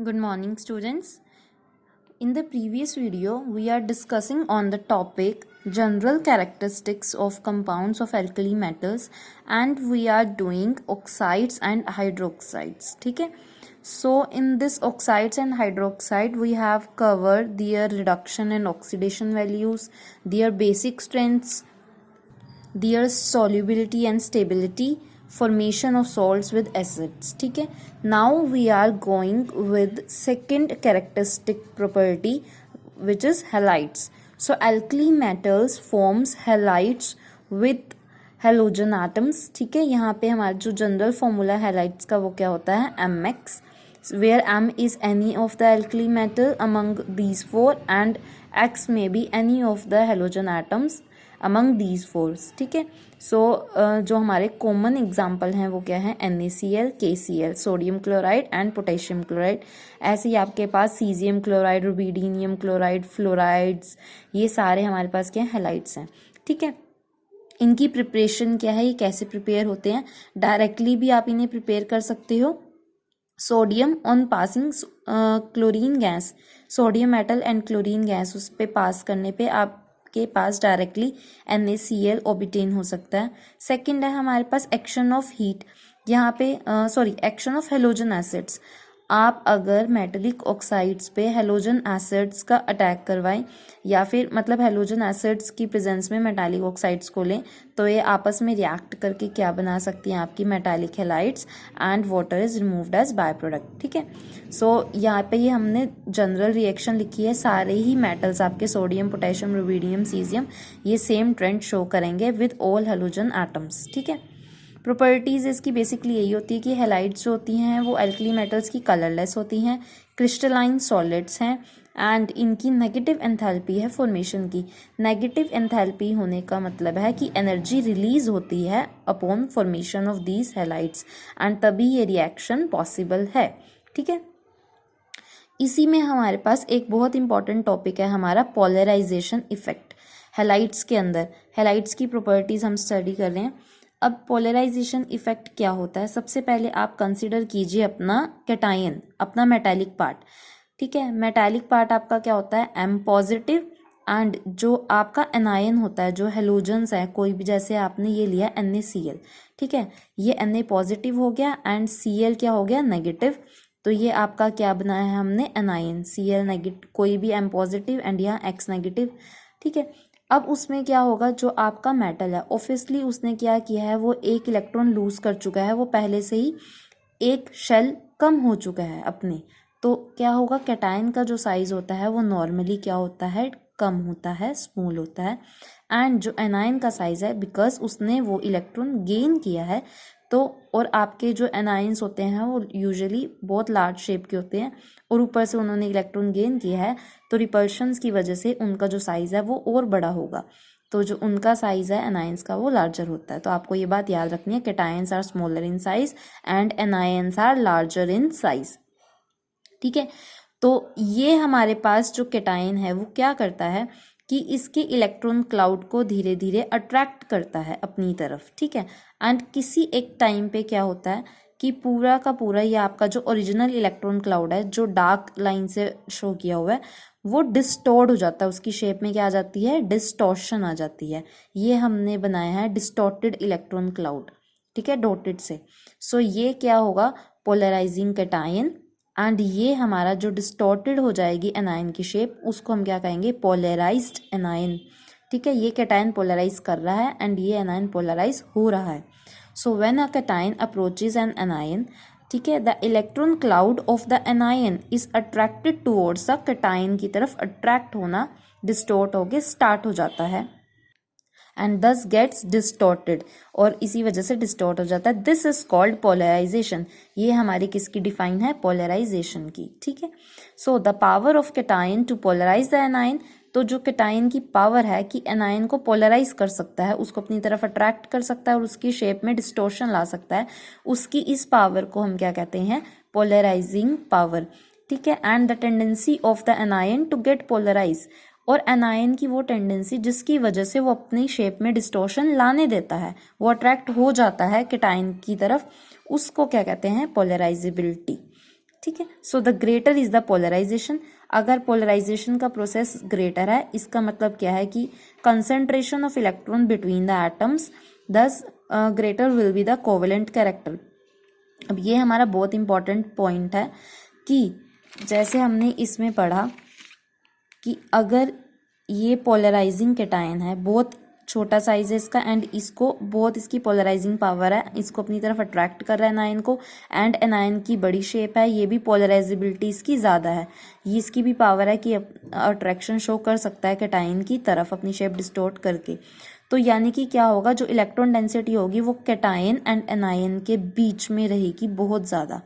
Good morning, students. In the previous video, we are discussing on the topic general characteristics of compounds of alkali metals and we are doing oxides and hydroxides. ठीक है? So in this oxides and hydroxide, we have covered their reduction and oxidation values, their basic strengths, their solubility and stability, formation of salts with acids. ठीक है. Now we are going with second characteristic property which is halides. So alkali metals forms halides with halogen atoms. ठीक है. यहाँ पे हमारा जो general formula halides का वो क्या होता है Mx, where M is any of the alkali metal among these four and X may be any of the halogen atoms among these four. ठीक है. सो जो हमारे कॉमन एग्जाम्पल हैं वो क्या है NaCl, KCl, sodium chloride and potassium chloride. ऐसे ही आपके पास caesium chloride, rubidium chloride, fluorides, ये सारे हमारे पास क्या है हैलाइड्स हैं. ठीक है. इनकी प्रिपरेशन क्या है, ये कैसे प्रिपेयर होते हैं. डायरेक्टली भी आप इन्हें प्रिपेयर कर सकते हो. Sodium on passing chlorine gas, sodium metal and chlorine gas उस पर पास करने पे आपके पास डायरेक्टली NaCl ऑबिटेन हो सकता है. सेकंड है हमारे पास एक्शन ऑफ हीट. यहाँ पे एक्शन ऑफ हेलोजन एसिड्स. आप अगर मेटेलिक ऑक्साइड्स पे हेलोजन एसिड्स का अटैक करवाएं या फिर मतलब हेलोजन एसिड्स की प्रेजेंस में मेटालिक ऑक्साइड्स को लें तो ये आपस में रिएक्ट करके क्या बना सकती हैं आपकी metallic halides and water is removed as by product. ठीक है. सो यहाँ पे ये हमने जनरल रिएक्शन लिखी है. सारे ही मेटल्स आपके सोडियम, पोटेशियम, रुबिडियम, सीजियम ये सेम ट्रेंड शो करेंगे विद ऑल हेलोजन एटम्स. ठीक है. प्रॉपर्टीज़ इसकी बेसिकली यही होती है कि हैलाइड्स जो होती हैं वो एल्कली मेटल्स की कलरलेस होती हैं, क्रिस्टलाइन सॉलिड्स हैं एंड इनकी नेगेटिव एंथैल्पी है फॉर्मेशन की. नेगेटिव एंथैल्पी होने का मतलब है कि एनर्जी रिलीज होती है upon formation of these halides and तभी ये रिएक्शन पॉसिबल है. ठीक है. इसी में हमारे पास एक बहुत इंपॉर्टेंट टॉपिक है हमारा पोलराइजेशन इफेक्ट. हैलाइड्स के अंदर हैलाइड्स की प्रॉपर्टीज़ हम स्टडी कर रहे हैं. अब पोलराइजेशन इफेक्ट क्या होता है, सबसे पहले आप कंसीडर कीजिए अपना कैटायन, अपना मेटालिक पार्ट. ठीक है. मेटालिक पार्ट आपका क्या होता है M पॉजिटिव एंड जो आपका एनायन होता है जो हेलोजन्स है कोई भी, जैसे आपने ये लिया NaCl. ठीक है. ये Na पॉजिटिव हो गया एंड Cl क्या हो गया नेगेटिव. तो ये आपका क्या बनाया है हमने एनायन Cl नेगेटिव, कोई भी M पॉजिटिव एंड यहाँ X नेगेटिव. ठीक है. अब उसमें क्या होगा, जो आपका मेटल है ऑब्वियसली उसने क्या किया है, वो एक इलेक्ट्रॉन लूज कर चुका है, वो पहले से ही एक शेल कम हो चुका है अपने. तो क्या होगा, कैटायन का जो साइज होता है वो नॉर्मली क्या होता है, कम होता है, स्मॉल होता है. एंड जो एनायन का साइज है बिकॉज उसने वो इलेक्ट्रॉन गेन किया है तो, और आपके जो एनायंस होते हैं वो यूजुअली बहुत लार्ज शेप के होते हैं और ऊपर से उन्होंने इलेक्ट्रॉन गेन किया है तो रिपल्शंस की वजह से उनका जो साइज़ है वो और बड़ा होगा. तो जो उनका साइज़ है एनायंस का वो लार्जर होता है. तो आपको ये बात याद रखनी है, cations are smaller in size and anions are larger in size. ठीक है. तो ये हमारे पास जो कैटायन है वो क्या करता है कि इसके इलेक्ट्रॉन क्लाउड को धीरे धीरे अट्रैक्ट करता है अपनी तरफ. ठीक है. एंड किसी एक टाइम पे क्या होता है कि पूरा का पूरा ये आपका जो ओरिजिनल इलेक्ट्रॉन क्लाउड है जो डार्क लाइन से शो किया हुआ है वो डिस्टॉर्ट हो जाता है. उसकी शेप में क्या आ जाती है, डिस्टॉर्शन आ जाती है. ये हमने बनाया है डिस्टॉर्टेड इलेक्ट्रॉन क्लाउड. ठीक है, डॉटेड से. सो ये क्या होगा, पोलराइजिंग कैटायन. एंड ये हमारा जो डिस्टॉर्टेड हो जाएगी एनायन की शेप उसको हम क्या कहेंगे, पोलराइज्ड एनायन. ठीक है. ये कैटायन पोलराइज कर रहा है एंड ये एनायन पोलराइज हो रहा है. So when a cation approaches an anion, ठीक है, the electron cloud of the anion is attracted towards the cation की तरफ अट्रैक्ट होना डिस्टॉर्ट होके स्टार्ट हो जाता है एंड दस गेट्स डिस्टॉर्टेड, और इसी वजह से डिस्टॉर्ट हो जाता है. This is called polarisation. ये हमारी किसकी डिफाइन है, पोलराइजेशन की. ठीक है. So the power of cation to polarise the anion. तो जो कैटायन की पावर है कि एनायन को पोलराइज कर सकता है, उसको अपनी तरफ अट्रैक्ट कर सकता है और उसकी शेप में डिस्टॉर्शन ला सकता है, उसकी इस पावर को हम क्या कहते हैं, पोलराइजिंग पावर. ठीक है. And the tendency of the anion to get polarise, और एनायन की वो टेंडेंसी जिसकी वजह से वो अपनी शेप में डिस्टॉर्शन लाने देता है, वो अट्रैक्ट हो जाता है कैटायन की तरफ, उसको क्या कहते हैं, पोलराइजेबिलिटी. ठीक है। So the greater is the polarisation, अगर पोलराइजेशन का प्रोसेस ग्रेटर है इसका मतलब क्या है कि concentration of electron between the atoms, thus greater will be the covalent character. अब ये हमारा बहुत इंपॉर्टेंट पॉइंट है कि जैसे हमने इसमें पढ़ा कि अगर ये पोलराइजिंग कैटायन है, बहुत छोटा साइज है इसका एंड इसको बहुत इसकी पोलराइजिंग पावर है, इसको अपनी तरफ अट्रैक्ट कर रहा है एनायन को, एंड एनायन की बड़ी शेप है, ये भी पोलराइजेबिलिटी इसकी ज़्यादा है, ये इसकी भी पावर है कि अट्रैक्शन शो कर सकता है कैटायन की तरफ अपनी शेप डिस्टोर्ट करके। तो यानी कि क्या होगा, जो इलेक्ट्रॉन डेंसिटी होगी वो कैटायन एंड एनायन के बीच में रहेगी बहुत ज़्यादा।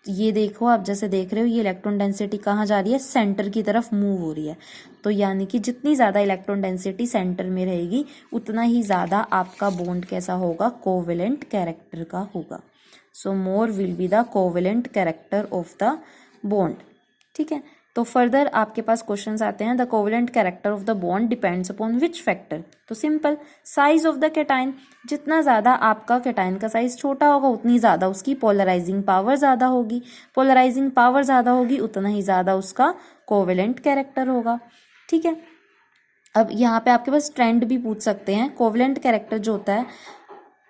ये देखो आप जैसे देख रहे हो ये इलेक्ट्रॉन डेंसिटी कहाँ जा रही है, सेंटर की तरफ मूव हो रही है। तो यानी कि जितनी ज़्यादा इलेक्ट्रॉन डेंसिटी सेंटर में रहेगी उतना ही ज़्यादा आपका बॉन्ड कैसा होगा, कोवेलेंट कैरेक्टर का होगा। So more will be the covalent character of the bond. ठीक है, तो फर्दर आपके पास क्वेश्चंस आते हैं, the covalent character of the bond depends upon which factor. तो simple, size of the cation, जितना ज़्यादा आपका कैटायन का साइज छोटा होगा उतनी ज़्यादा उसकी पोलराइजिंग पावर ज़्यादा होगी, पोलराइजिंग पावर ज़्यादा होगी उतना ही ज़्यादा उसका कोवेलेंट कैरेक्टर होगा। ठीक है, अब यहाँ पे आपके पास ट्रेंड भी पूछ सकते हैं, कोवेलेंट कैरेक्टर जो होता है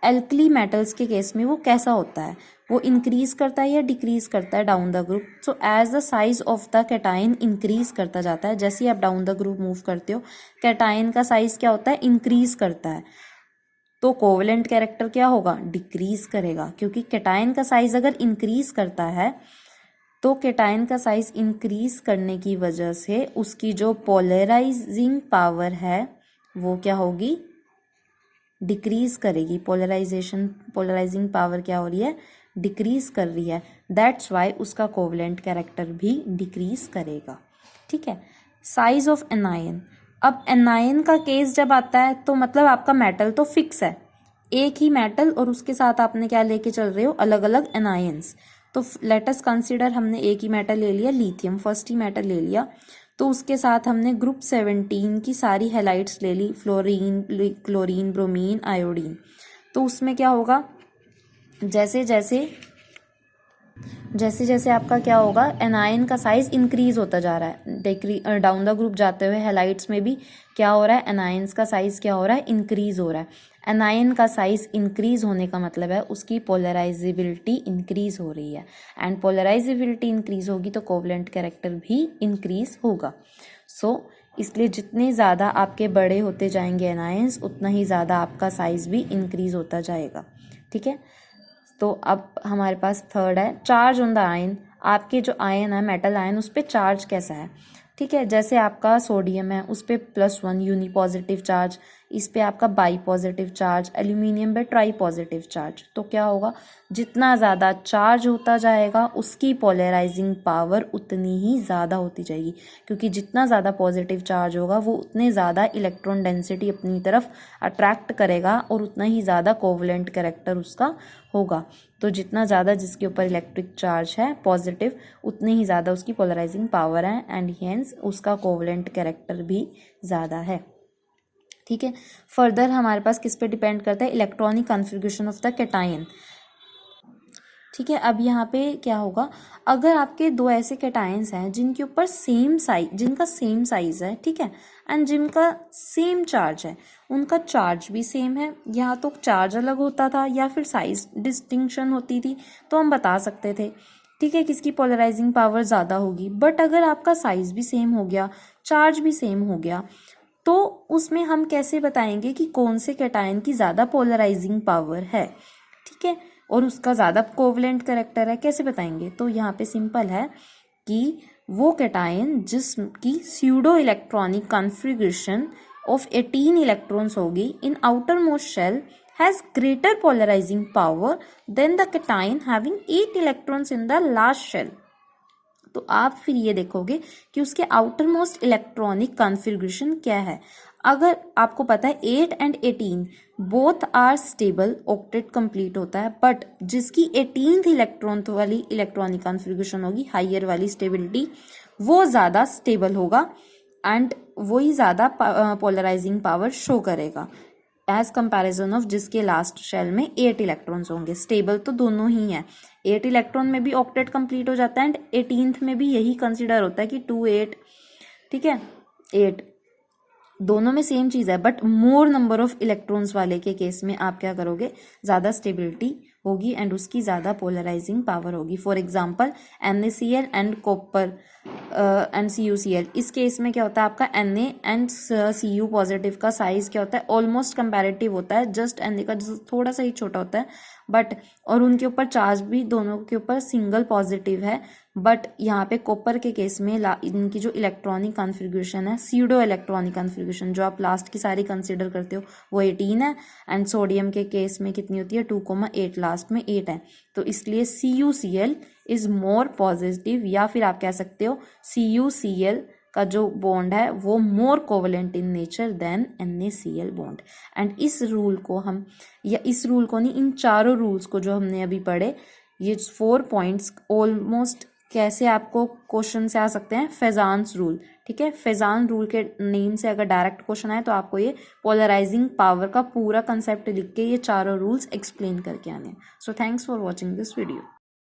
एल्कली मेटल्स के केस में वो कैसा होता है, वो इंक्रीज करता है या डिक्रीज करता है down the group. So as the size of the cation increase करता जाता है, जैसे ही आप डाउन द ग्रुप मूव करते हो कैटायन का साइज क्या होता है, इंक्रीज करता है, तो कोवेलेंट कैरेक्टर क्या होगा, डिक्रीज करेगा, क्योंकि कैटायन का साइज अगर इंक्रीज करता है तो कैटायन का साइज इंक्रीज करने की वजह से उसकी जो पोलराइजिंग पावर है वो क्या होगी, डिक्रीज करेगी। पोलराइजिंग पावर क्या हो रही है, डिक्रीज कर रही है, दैट्स वाई उसका कोवेलेंट कैरेक्टर भी डिक्रीज करेगा। ठीक है, साइज ऑफ एनायन, अब एनायन का केस जब आता है तो मतलब आपका मेटल तो फिक्स है, एक ही मेटल और उसके साथ आपने क्या लेके चल रहे हो, अलग अलग एनायंस। तो लेट अस कंसीडर हमने एक ही मेटल ले लिया, लिथियम फर्स्ट ही मेटल ले लिया, तो उसके साथ हमने ग्रुप 17 की सारी हैलाइड्स ले ली, फ्लोरीन, क्लोरीन, ब्रोमीन, आयोडीन। तो उसमें क्या होगा, जैसे जैसे आपका क्या होगा, एनायन का साइज इंक्रीज होता जा रहा है, डाउन द ग्रुप जाते हुए हैलाइड्स में भी क्या हो रहा है, एनायंस का साइज क्या हो रहा है, इंक्रीज हो रहा है। एनायन का साइज इंक्रीज होने का मतलब है उसकी पोलराइजेबिलिटी इंक्रीज हो रही है, एंड पोलराइजेबिलिटी इंक्रीज होगी तो कोवेलेंट कैरेक्टर भी इंक्रीज होगा। सो इसलिए जितने ज़्यादा आपके बड़े होते जाएंगे एनायंस उतना ही ज़्यादा आपका साइज भी इंक्रीज होता जाएगा। ठीक है, तो अब हमारे पास थर्ड है, चार्ज ऑन द आयन, आपके जो आयन है मेटल आयन उस पर चार्ज कैसा है। ठीक है, जैसे आपका सोडियम है उस पर +1 यूनी पॉजिटिव चार्ज, इस पे आपका बाई पॉजिटिव चार्ज, एल्यूमिनियम पे ट्राई पॉजिटिव चार्ज। तो क्या होगा, जितना ज़्यादा चार्ज होता जाएगा उसकी पोलराइजिंग पावर उतनी ही ज़्यादा होती जाएगी, क्योंकि जितना ज़्यादा पॉजिटिव चार्ज होगा वो उतने ज़्यादा इलेक्ट्रॉन डेंसिटी अपनी तरफ अट्रैक्ट करेगा और उतना ही ज़्यादा कोवेलेंट कैरेक्टर उसका होगा। तो जितना ज़्यादा जिसके ऊपर इलेक्ट्रिक चार्ज है पॉजिटिव उतनी ही ज़्यादा उसकी पोलराइजिंग पावर है, एंड हेंस उसका कोवेलेंट कैरेक्टर भी ज़्यादा है। ठीक है, फर्दर हमारे पास किस पे डिपेंड करता है, electronic configuration of the cation. ठीक है, अब यहाँ पे क्या होगा, अगर आपके दो ऐसे कैटायंस हैं जिनके ऊपर जिनका सेम साइज है, ठीक है, एंड जिनका सेम चार्ज है, उनका चार्ज भी सेम है, या तो चार्ज अलग होता था या फिर साइज डिस्टिंक्शन होती थी, तो हम बता सकते थे ठीक है किसकी पोलराइजिंग पावर ज़्यादा होगी। बट अगर आपका साइज भी सेम हो गया, चार्ज भी सेम हो गया, तो उसमें हम कैसे बताएंगे कि कौन से कैटायन की ज़्यादा पोलराइजिंग पावर है, ठीक है, और उसका ज़्यादा कोवेलेंट कैरेक्टर है, कैसे बताएंगे। तो यहाँ पे सिंपल है कि वो कैटायन जिसकी pseudo electronic configuration of 18 electrons होगी in outermost shell has greater polarizing power than the cation having 8 electrons in the last shell। तो आप फिर ये देखोगे कि उसके आउटर मोस्ट इलेक्ट्रॉनिक कॉन्फ़िगरेशन क्या है। अगर आपको पता है 8 and 18 both are stable, octet complete होता है, बट जिसकी 18th इलेक्ट्रॉन वाली इलेक्ट्रॉनिक कॉन्फ़िगरेशन होगी, हाइयर वाली स्टेबिलिटी, वो ज़्यादा स्टेबल होगा एंड वही ज़्यादा पोलराइजिंग पावर शो करेगा। एज कंपैरिजन ऑफ जिसके लास्ट शेल में 8 इलेक्ट्रॉन्स होंगे। स्टेबल तो दोनों ही हैं, 8 इलेक्ट्रॉन में भी ऑक्टेट कंप्लीट हो जाता है एंड 18th में भी यही कंसिडर होता है कि 2 8, ठीक है 8, दोनों में सेम चीज़ है, but more number of electrons वाले के केस में आप क्या करोगे, ज़्यादा स्टेबिलिटी होगी एंड उसकी ज़्यादा पोलराइजिंग पावर होगी। For example NaCl and copper and CuCl, इस केस में क्या होता है आपका Na एंड Cu पॉजिटिव का साइज क्या होता है, ऑलमोस्ट कंपैरेटिव होता है, जस्ट Na का थोड़ा सा ही छोटा होता है, बट और उनके ऊपर चार्ज भी दोनों के ऊपर सिंगल पॉजिटिव है। बट यहाँ पे कॉपर के केस में इनकी जो इलेक्ट्रॉनिक कॉन्फ़िगरेशन है, सीडो इलेक्ट्रॉनिक कॉन्फ़िगरेशन जो आप लास्ट की सारी कंसिडर करते हो वो 18 है एंड सोडियम के केस में कितनी होती है 2,8, लास्ट में 8 है। तो इसलिए CuCl इज मोर पॉजिटिव, या फिर आप कह सकते हो CuCl का जो बॉन्ड है वो more covalent in nature than NaCl bond. And इस रूल को हम, या इस रूल को नहीं, इन चारों रूल्स को जो हमने अभी पढ़े, ये 4 पॉइंट्स ऑलमोस्ट कैसे आपको क्वेश्चन से आ सकते हैं, फेजान्स रूल, ठीक है। फेजान रूल के नेम से अगर डायरेक्ट क्वेश्चन आए तो आपको ये पोलराइजिंग पावर का पूरा कंसेप्ट लिख के ये चारों रूल्स एक्सप्लेन करके आने। So thanks for watching this video.